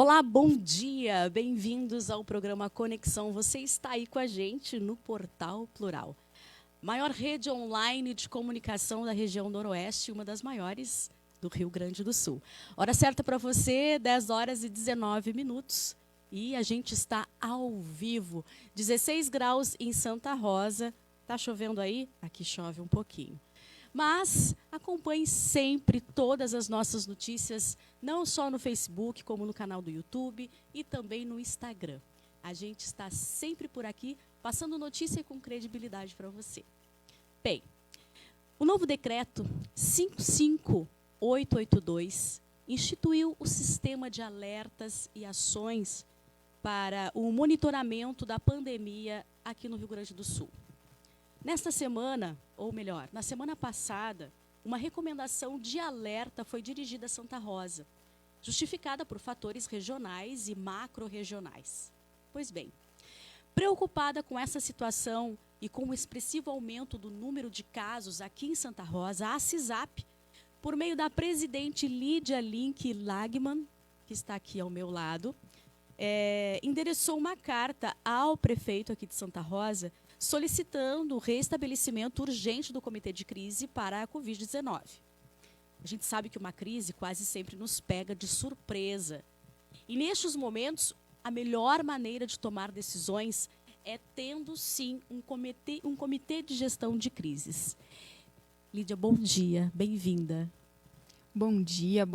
Olá, bom dia! Bem-vindos ao programa Conexão. Você está aí com a gente no Portal Plural. Maior rede online de comunicação da região Noroeste, uma das maiores do Rio Grande do Sul. Hora certa para você, 10 horas e 19 minutos. E a gente está ao vivo. 16 graus em Santa Rosa. Tá chovendo aí? Aqui chove um pouquinho. Mas acompanhe sempre todas as nossas notícias, não só no Facebook, como no canal do YouTube e também no Instagram. A gente está sempre por aqui, passando notícia com credibilidade para você. Bem, o novo decreto 55882 instituiu o sistema de alertas e ações para o monitoramento da pandemia aqui no Rio Grande do Sul. Nesta semana, ou melhor, na semana passada, uma recomendação de alerta foi dirigida a Santa Rosa, justificada por fatores regionais e macro-regionais. Pois bem, preocupada com essa situação e com o expressivo aumento do número de casos aqui em Santa Rosa, a CISAP, por meio da presidente Lídia Link Lagman, que está aqui ao meu lado, endereçou uma carta ao prefeito aqui de Santa Rosa, solicitando o restabelecimento urgente do comitê de crise para a Covid-19. A gente sabe que uma crise quase sempre nos pega de surpresa. E nestes momentos, a melhor maneira de tomar decisões é tendo, sim, um comitê de gestão de crises. Lídia, bom dia, bem-vinda. Bom dia,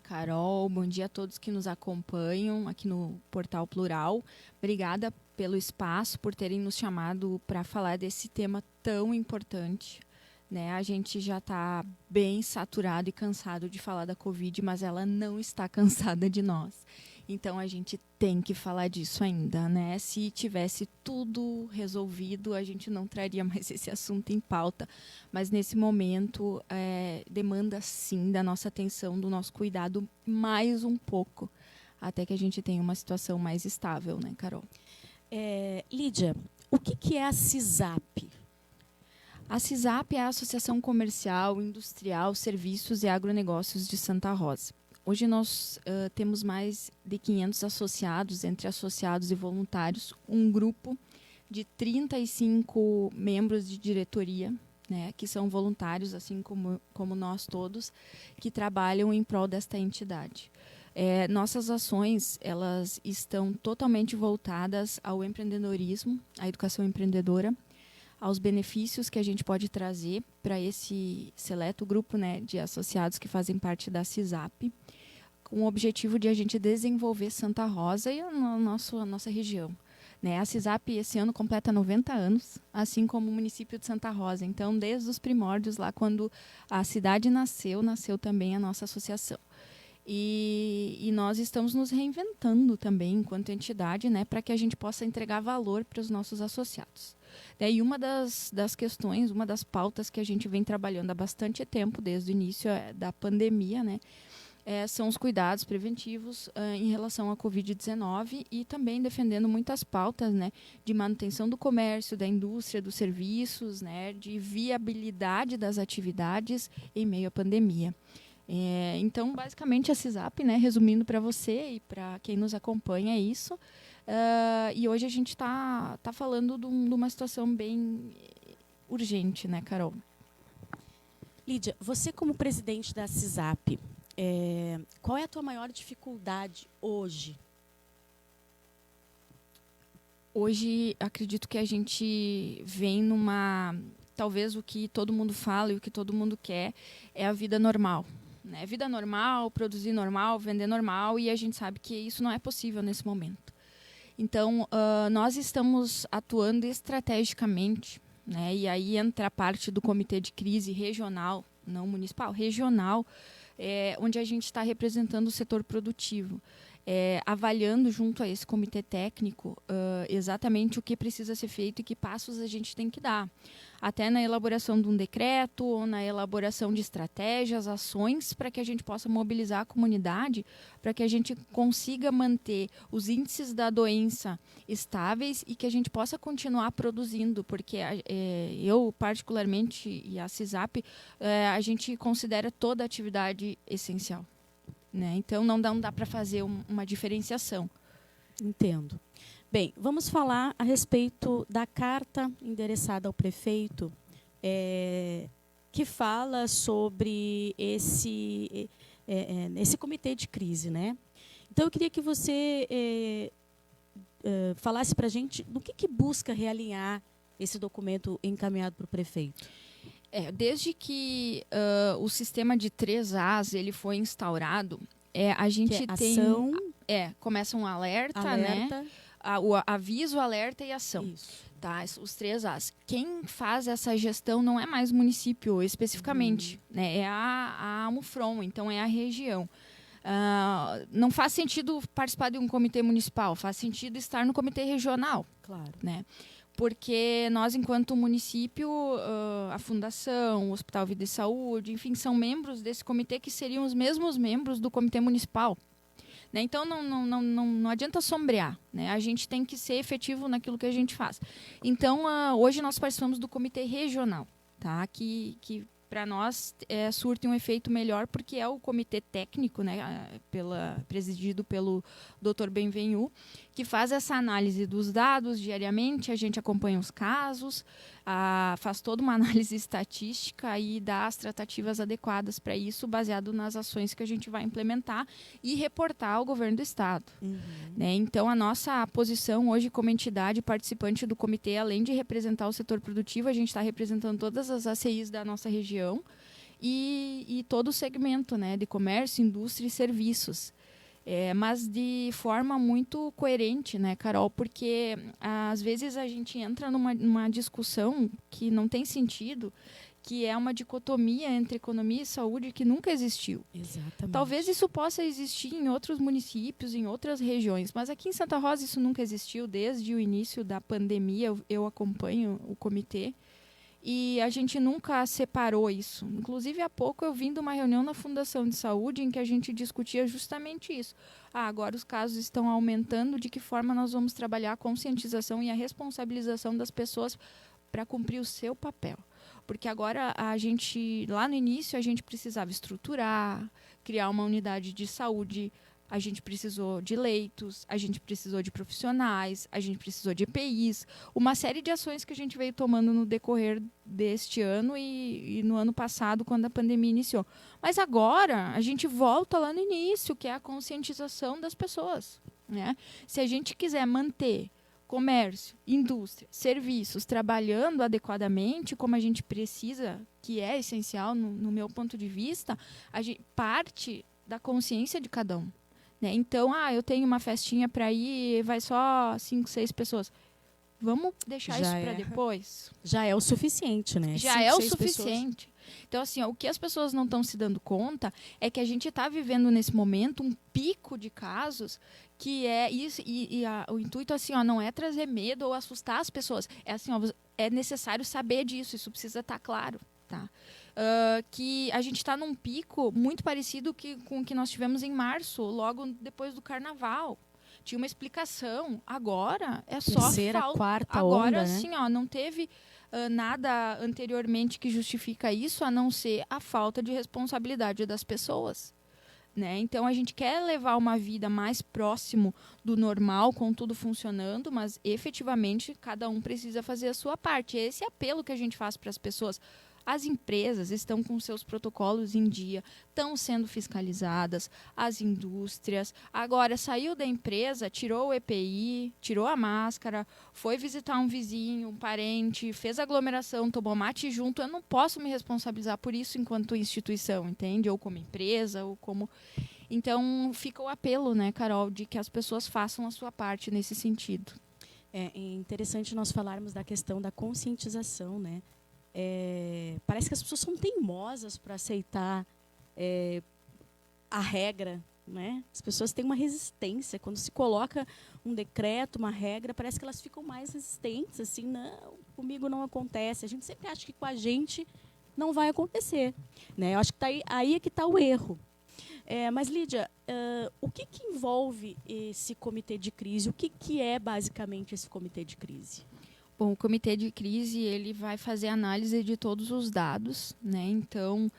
Carol. Bom dia a todos que nos acompanham aqui no Portal Plural. Obrigada pelo espaço, por terem nos chamado para falar desse tema tão importante. Né? A gente já está bem saturado e cansado de falar da Covid, mas ela não está cansada de nós. Então, a gente tem que falar disso ainda. Né? Se tivesse tudo resolvido, a gente não traria mais esse assunto em pauta. Mas, nesse momento, demanda, sim, da nossa atenção, do nosso cuidado mais um pouco, até que a gente tenha uma situação mais estável, né, Carol? Lídia, o que é a CISAP? A CISAP é a Associação Comercial, Industrial, Serviços e Agronegócios de Santa Rosa. Hoje nós temos mais de 500 associados, entre associados e voluntários, um grupo de 35 membros de diretoria, né, que são voluntários, assim como nós todos, que trabalham em prol desta entidade. Nossas ações, elas estão totalmente voltadas ao empreendedorismo, à educação empreendedora, aos benefícios que a gente pode trazer para esse seleto grupo, né, de associados que fazem parte da CISAP, com o objetivo de a gente desenvolver Santa Rosa e a nossa região. Né? A CISAP esse ano completa 90 anos, assim como o município de Santa Rosa. Então, desde os primórdios, lá quando a cidade nasceu também a nossa associação. E nós estamos nos reinventando também enquanto entidade, né, para que a gente possa entregar valor para os nossos associados. E uma das questões, uma das pautas que a gente vem trabalhando há bastante tempo, desde o início da pandemia, né, são os cuidados preventivos em relação à Covid-19 e também defendendo muitas pautas, né, de manutenção do comércio, da indústria, dos serviços, né, de viabilidade das atividades em meio à pandemia. Então, basicamente, a CISAP, né, resumindo para você e para quem nos acompanha, é isso. E hoje a gente está falando de uma situação bem urgente, né, Carol? Lídia, você como presidente da CISAP, qual é a tua maior dificuldade hoje? Hoje, acredito que a gente vem talvez o que todo mundo fala e o que todo mundo quer é a vida normal. Né? Vida normal, produzir normal, vender normal, e a gente sabe que isso não é possível nesse momento. Então, nós estamos atuando estrategicamente, né? E aí entra a parte do comitê de crise regional, não municipal, regional, onde a gente está representando o setor produtivo, avaliando junto a esse comitê técnico exatamente o que precisa ser feito e que passos a gente tem que dar. Até na elaboração de um decreto ou na elaboração de estratégias, ações, para que a gente possa mobilizar a comunidade, para que a gente consiga manter os índices da doença estáveis e que a gente possa continuar produzindo, porque eu, particularmente, e a CISAP, a gente considera toda a atividade essencial. né? Então, não dá para fazer uma diferenciação. Entendo. Bem, vamos falar a respeito da carta endereçada ao prefeito, que fala sobre esse comitê de crise, né? Então, eu queria que você falasse para a gente do que busca realinhar esse documento encaminhado para o prefeito. Desde que o sistema de 3 As ele foi instaurado, a gente tem... Ação... começa um alerta, né? O aviso, alerta e ação. Isso. Tá? Os 3 As. Quem faz essa gestão não é mais o município especificamente, né? É a Amufrom, então é a região. Não faz sentido participar de um comitê municipal, faz sentido estar no comitê regional. Claro. Né? Porque nós, enquanto município, a Fundação, o Hospital Vida e Saúde, enfim, são membros desse comitê que seriam os mesmos membros do comitê municipal. Né? Então, não adianta sombrear. Né? A gente tem que ser efetivo naquilo que a gente faz. Então, hoje nós participamos do comitê regional, tá? que para nós surte um efeito melhor, porque é o comitê técnico, né? Presidido pelo Dr. Benvenu, que faz essa análise dos dados diariamente, a gente acompanha os casos, faz toda uma análise estatística e dá as tratativas adequadas para isso, baseado nas ações que a gente vai implementar e reportar ao governo do Estado. Né? Então, a nossa posição hoje como entidade participante do comitê, além de representar o setor produtivo, a gente está representando todas as ACIs da nossa região e todo o segmento, né, de comércio, indústria e serviços. Mas de forma muito coerente, né, Carol? Porque às vezes a gente entra numa discussão que não tem sentido, que é uma dicotomia entre economia e saúde que nunca existiu. Exatamente. Talvez isso possa existir em outros municípios, em outras regiões, mas aqui em Santa Rosa isso nunca existiu. Desde o início da pandemia eu acompanho o comitê. E a gente nunca separou isso. Inclusive, há pouco eu vim de uma reunião na Fundação de Saúde em que a gente discutia justamente isso. Agora os casos estão aumentando, de que forma nós vamos trabalhar a conscientização e a responsabilização das pessoas para cumprir o seu papel. Porque agora lá no início, a gente precisava estruturar, criar uma unidade de saúde. A gente precisou de leitos, a gente precisou de profissionais, a gente precisou de EPIs, uma série de ações que a gente veio tomando no decorrer deste ano e no ano passado, quando a pandemia iniciou. Mas agora a gente volta lá no início, que é a conscientização das pessoas. Né? Se a gente quiser manter comércio, indústria, serviços trabalhando adequadamente, como a gente precisa, que é essencial no meu ponto de vista, a gente parte da consciência de cada um. Né? Então, eu tenho uma festinha para ir, vai só 5, 6 pessoas. Vamos deixar isso para depois? Já é o suficiente, né? Já é o suficiente. Pessoas. Então, assim, o que as pessoas não estão se dando conta é que a gente está vivendo nesse momento um pico de casos que é isso, o intuito assim, não é trazer medo ou assustar as pessoas. É assim, é necessário saber disso, isso precisa estar claro. Tá? Que a gente está num pico muito parecido com o que nós tivemos em março, logo depois do Carnaval. Tinha uma explicação. Agora é só terceira, quarta agora, onda, né? Assim, não teve nada anteriormente que justifica isso, a não ser a falta de responsabilidade das pessoas. Né? Então, a gente quer levar uma vida mais próximo do normal, com tudo funcionando, mas, efetivamente, cada um precisa fazer a sua parte. Esse apelo que a gente faz para as pessoas. As empresas estão com seus protocolos em dia, estão sendo fiscalizadas, as indústrias. Agora, saiu da empresa, tirou o EPI, tirou a máscara, foi visitar um vizinho, um parente, fez aglomeração, tomou mate junto. Eu não posso me responsabilizar por isso enquanto instituição, entende? Ou como empresa, ou como... Então, fica o apelo, né, Carol, de que as pessoas façam a sua parte nesse sentido. É interessante nós falarmos da questão da conscientização, né? Parece que as pessoas são teimosas para aceitar a regra, né? As pessoas têm uma resistência. Quando se coloca um decreto, uma regra, parece que elas ficam mais resistentes. Assim, não, comigo não acontece. A gente sempre acha que com a gente não vai acontecer. Né? Eu acho que aí é que está o erro. Mas, Lídia, o que envolve esse comitê de crise? O que é basicamente esse comitê de crise? Bom, o comitê de crise ele vai fazer análise de todos os dados, né? Então,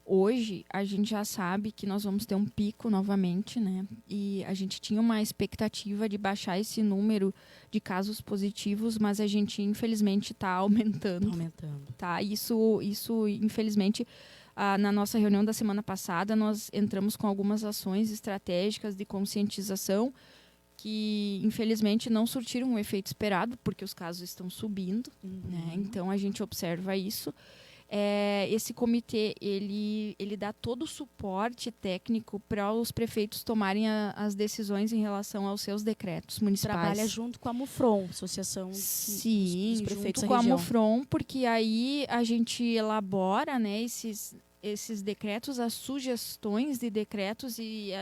Hoje, a gente já sabe que nós vamos ter um pico novamente, né? E a gente tinha uma expectativa de baixar esse número de casos positivos, mas a gente, infelizmente, está aumentando. Tá? Isso infelizmente, na nossa reunião da semana passada, nós entramos com algumas ações estratégicas de conscientização que, infelizmente, não surtiram o efeito esperado, porque os casos estão subindo. Né? Então, a gente observa isso. Esse comitê ele dá todo o suporte técnico para os prefeitos tomarem as decisões em relação aos seus decretos municipais. Trabalha junto com a MUFRON, Associação dos Prefeitos junto com a MUFRON, porque aí a gente elabora, né, esses decretos, as sugestões de decretos e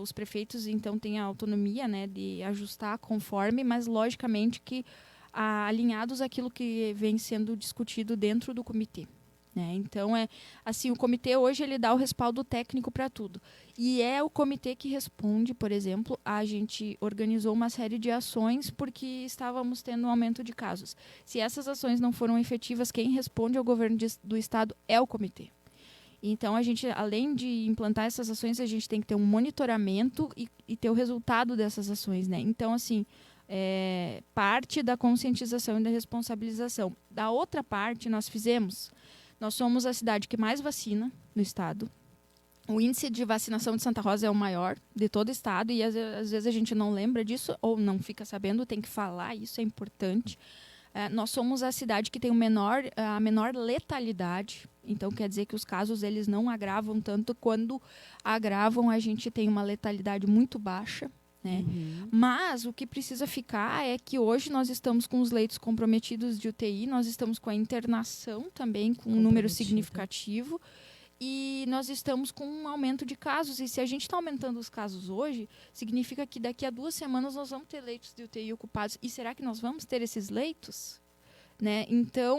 os prefeitos então têm a autonomia, né, de ajustar conforme, mas logicamente que alinhados àquilo que vem sendo discutido dentro do comitê. Né? Então, assim, o comitê hoje ele dá o respaldo técnico para tudo. E é o comitê que responde, por exemplo, a gente organizou uma série de ações porque estávamos tendo um aumento de casos. Se essas ações não foram efetivas, quem responde ao governo do estado é o comitê. Então, a gente, além de implantar essas ações, a gente tem que ter um monitoramento e ter o resultado dessas ações. Né? Então, assim, parte da conscientização e da responsabilização. Da outra parte, nós somos a cidade que mais vacina no estado. O índice de vacinação de Santa Rosa é o maior de todo o estado e às vezes a gente não lembra disso ou não fica sabendo, tem que falar, isso é importante. Nós somos a cidade que tem a menor letalidade, então quer dizer que os casos eles não agravam tanto. Quando agravam, a gente tem uma letalidade muito baixa. Né? Mas o que precisa ficar é que hoje nós estamos com os leitos comprometidos de UTI, nós estamos com a internação também com um número significativo e nós estamos com um aumento de casos. E se a gente está aumentando os casos hoje, significa que daqui a 2 semanas nós vamos ter leitos de UTI ocupados. E será que nós vamos ter esses leitos? Né? Então,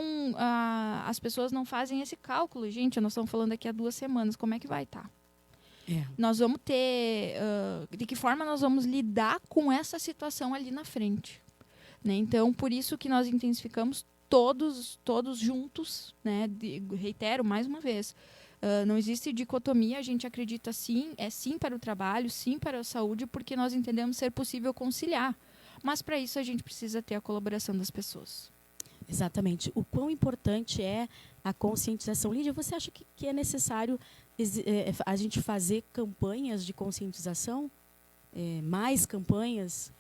as pessoas não fazem esse cálculo. Gente, nós estamos falando daqui a 2 semanas, como é que vai estar? Nós vamos ter... de que forma nós vamos lidar com essa situação ali na frente. Né? Então, por isso que nós intensificamos todos juntos. Né? Reitero mais uma vez, não existe dicotomia, a gente acredita sim para o trabalho, sim para a saúde, porque nós entendemos ser possível conciliar. Mas para isso a gente precisa ter a colaboração das pessoas. Exatamente. O quão importante é a conscientização. Lídia, você acha que é necessário a gente fazer campanhas de conscientização? Mais campanhas?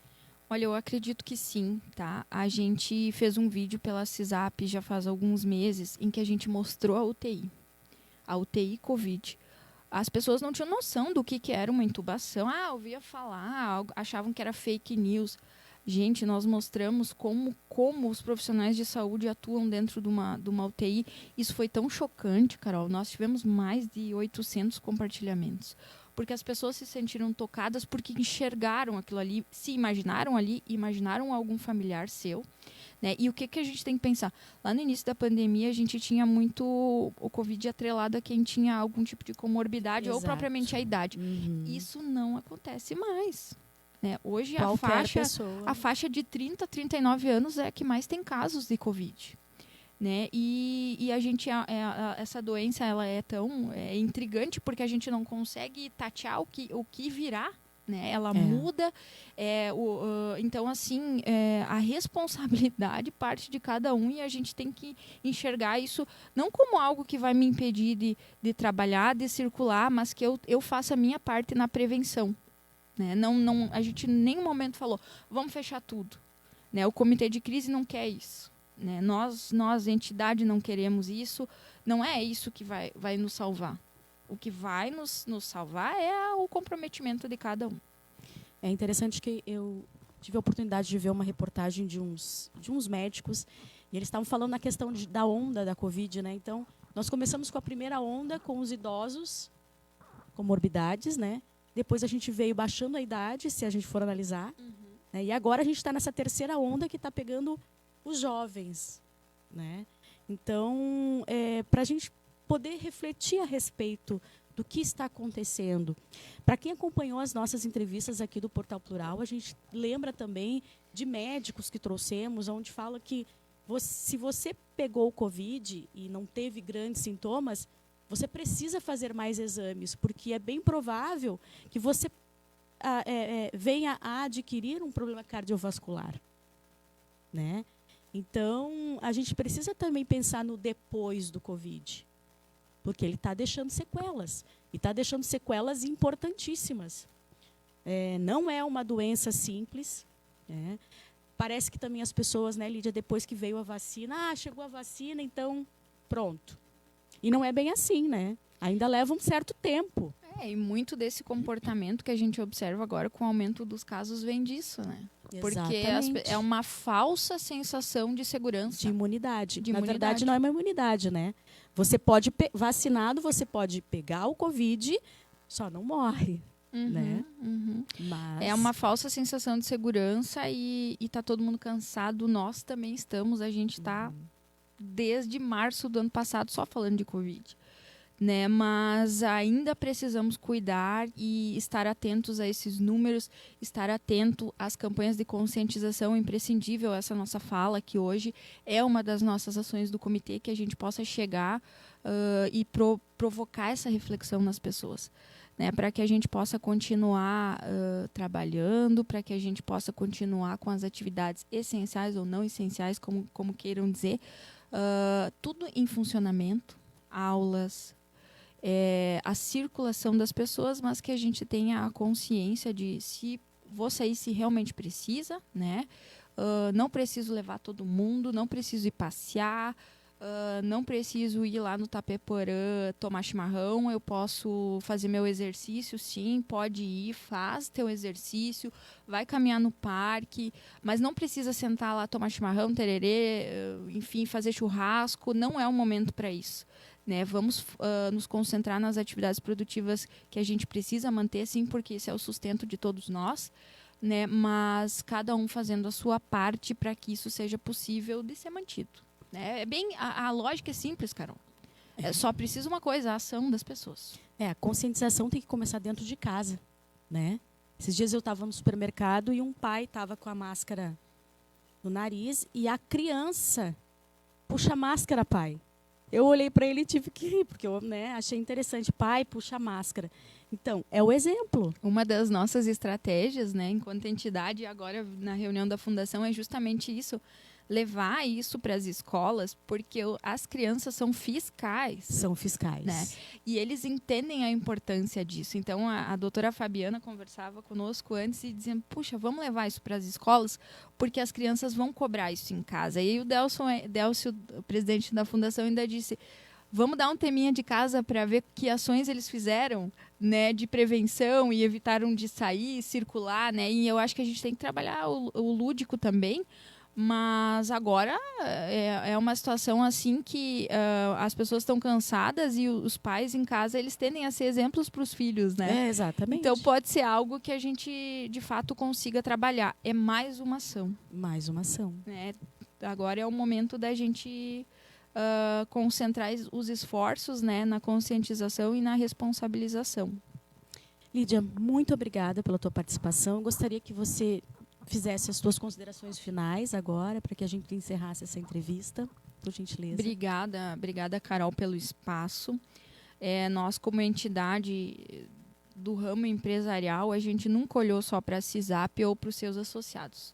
Olha, eu acredito que sim, tá? A gente fez um vídeo pela CISAP já faz alguns meses em que a gente mostrou a UTI Covid. As pessoas não tinham noção do que era uma intubação. Ouvia falar, achavam que era fake news. Gente, nós mostramos como os profissionais de saúde atuam dentro de uma UTI. Isso foi tão chocante, Carol. Nós tivemos mais de 800 compartilhamentos. Porque as pessoas se sentiram tocadas porque enxergaram aquilo ali, se imaginaram ali, imaginaram algum familiar seu. Né? E o que a gente tem que pensar? Lá no início da pandemia, a gente tinha muito o Covid atrelado a quem tinha algum tipo de comorbidade. Exato. Ou propriamente a idade. Isso não acontece mais. Né? Hoje a faixa de 30 a 39 anos é a que mais tem casos de Covid. Né? E a gente, essa doença ela é tão intrigante porque a gente não consegue tatear o que virá. Né? Ela muda. Então, assim, a responsabilidade parte de cada um e a gente tem que enxergar isso não como algo que vai me impedir de trabalhar, de circular, mas que eu faça a minha parte na prevenção. Né? A gente em nenhum momento falou, vamos fechar tudo. Né? O comitê de crise não quer isso. Né? Nós, entidade, não queremos isso. Não é isso que vai nos salvar. O que vai nos salvar é o comprometimento de cada um. É interessante que eu tive a oportunidade de ver uma reportagem de uns médicos e eles estavam falando na questão da onda da Covid. Né? Então, nós começamos com a primeira onda com os idosos, comorbidades, né? Depois a gente veio baixando a idade, se a gente for analisar. Né? E agora a gente está nessa terceira onda que está pegando os jovens. Né? Então, para a gente poder refletir a respeito do que está acontecendo. Para quem acompanhou as nossas entrevistas aqui do Portal Plural, a gente lembra também de médicos que trouxemos, onde fala que se você pegou o Covid e não teve grandes sintomas, você precisa fazer mais exames, porque é bem provável que você venha a adquirir um problema cardiovascular, né? Então, a gente precisa também pensar no depois do Covid, porque ele está deixando sequelas, e está deixando sequelas importantíssimas. Não é uma doença simples, né? Parece que também as pessoas, né, Lídia, depois que veio a vacina, chegou a vacina, então pronto. E não é bem assim, né? Ainda leva um certo tempo. E muito desse comportamento que a gente observa agora com o aumento dos casos vem disso, né? Porque é uma falsa sensação de segurança. De imunidade. Na verdade, não é uma imunidade, né? Você pode, vacinado, você pode pegar o Covid, só não morre. Né? Mas... É uma falsa sensação de segurança e tá todo mundo cansado. Nós também estamos. A gente está desde março do ano passado só falando de Covid, né? Mas ainda precisamos cuidar e estar atentos a esses números, estar atento às campanhas de conscientização. É imprescindível essa nossa fala, que hoje é uma das nossas ações do comitê, que a gente possa chegar e provocar essa reflexão nas pessoas. Né, para que a gente possa continuar trabalhando, para que a gente possa continuar com as atividades essenciais ou não essenciais, como queiram dizer, tudo em funcionamento, aulas, a circulação das pessoas, mas que a gente tenha a consciência de se vou sair se realmente precisa, né? Não preciso levar todo mundo, não preciso ir passear, não preciso ir lá no Tapeporã tomar chimarrão, eu posso fazer meu exercício, sim, pode ir, faz teu exercício, vai caminhar no parque, mas não precisa sentar lá, tomar chimarrão, tererê, enfim, fazer churrasco, não é o momento para isso. Né? Vamos nos concentrar nas atividades produtivas que a gente precisa manter, sim, porque esse é o sustento de todos nós, né? Mas cada um fazendo a sua parte para que isso seja possível de ser mantido. É bem, a lógica é simples, Carol. Só precisa uma coisa, a ação das pessoas. A conscientização tem que começar dentro de casa, né? Esses dias eu estava no supermercado e um pai estava com a máscara no nariz e a criança puxa a máscara, pai. Eu olhei para ele e tive que rir, porque eu achei interessante. Pai, puxa a máscara. Então, é o exemplo. Uma das nossas estratégias, né, enquanto entidade, agora na reunião da Fundação, é justamente isso. Levar isso para as escolas, porque as crianças são fiscais. São fiscais. Né? E eles entendem a importância disso. Então, a doutora Fabiana conversava conosco antes e dizia, puxa, vamos levar isso para as escolas, porque as crianças vão cobrar isso em casa. E aí o Délcio, o presidente da Fundação, ainda disse, vamos dar um teminha de casa para ver que ações eles fizeram, né, de prevenção e evitaram de sair, circular, né? E eu acho que a gente tem que trabalhar o lúdico também. Mas agora é uma situação assim que as pessoas estão cansadas e os pais em casa, eles tendem a ser exemplos para os filhos, né? Exatamente. Então pode ser algo que a gente de fato consiga trabalhar. É mais uma ação. Mais uma ação. Agora é o momento da gente concentrar os esforços, né, na conscientização e na responsabilização. Lídia, muito obrigada pela tua participação. Eu gostaria que você fizesse as suas considerações finais agora, para que a gente encerrasse essa entrevista, por gentileza. Obrigada, Carol, pelo espaço. Nós, como entidade do ramo empresarial, a gente nunca olhou só para a CISAP ou para os seus associados,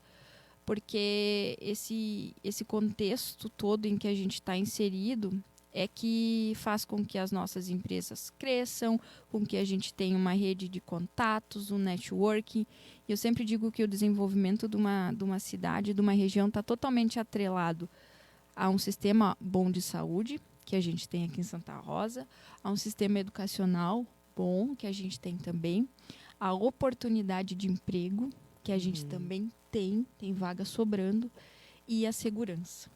porque esse contexto todo em que a gente está inserido é que faz com que as nossas empresas cresçam, com que a gente tenha uma rede de contatos, um networking. Eu sempre digo que o desenvolvimento de uma cidade, de uma região, está totalmente atrelado a um sistema bom de saúde, que a gente tem aqui em Santa Rosa, a um sistema educacional bom, que a gente tem também, a oportunidade de emprego, que a gente também tem vaga sobrando, e a segurança.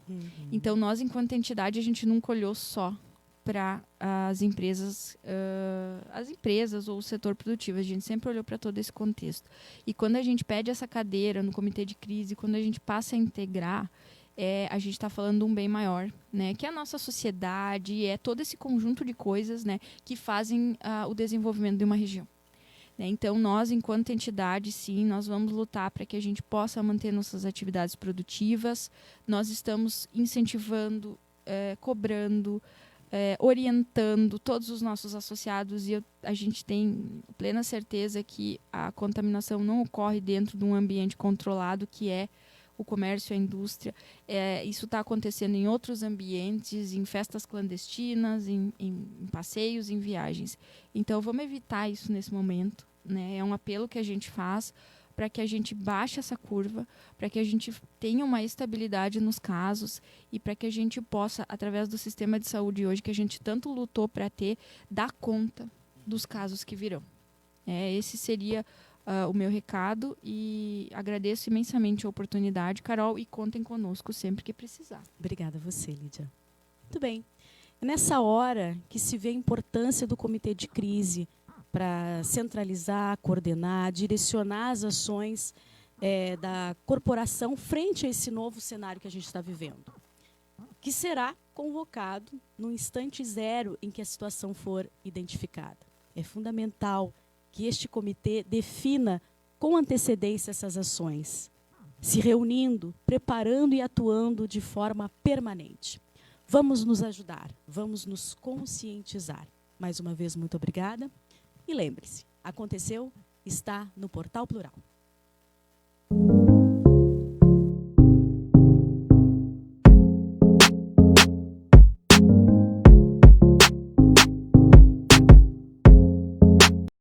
Então, nós, enquanto entidade, a gente nunca olhou só para as empresas ou o setor produtivo. A gente sempre olhou para todo esse contexto. E quando a gente pede essa cadeira no comitê de crise, quando a gente passa a integrar, a gente está falando de um bem maior, né? Que é a nossa sociedade, é todo esse conjunto de coisas, né, que fazem o desenvolvimento de uma região. Então, nós, enquanto entidade, sim, nós vamos lutar para que a gente possa manter nossas atividades produtivas. Nós estamos incentivando, cobrando, orientando todos os nossos associados, e a gente tem plena certeza que a contaminação não ocorre dentro de um ambiente controlado, que é o comércio e a indústria. Isso está acontecendo em outros ambientes, em festas clandestinas, em passeios, em viagens. Então, vamos evitar isso nesse momento, né? É um apelo que a gente faz para que a gente baixe essa curva, para que a gente tenha uma estabilidade nos casos e para que a gente possa, através do sistema de saúde hoje, que a gente tanto lutou para ter, dar conta dos casos que virão. Esse seria o meu recado, e agradeço imensamente a oportunidade, Carol, e contem conosco sempre que precisar. Obrigada a você, Lídia. Muito bem. É nessa hora que se vê a importância do comitê de crise para centralizar, coordenar, direcionar as ações da corporação frente a esse novo cenário que a gente está vivendo, que será convocado no instante zero em que a situação for identificada. É fundamental que este comitê defina com antecedência essas ações, se reunindo, preparando e atuando de forma permanente. Vamos nos ajudar, vamos nos conscientizar. Mais uma vez, muito obrigada. E lembre-se, aconteceu, está no Portal Plural.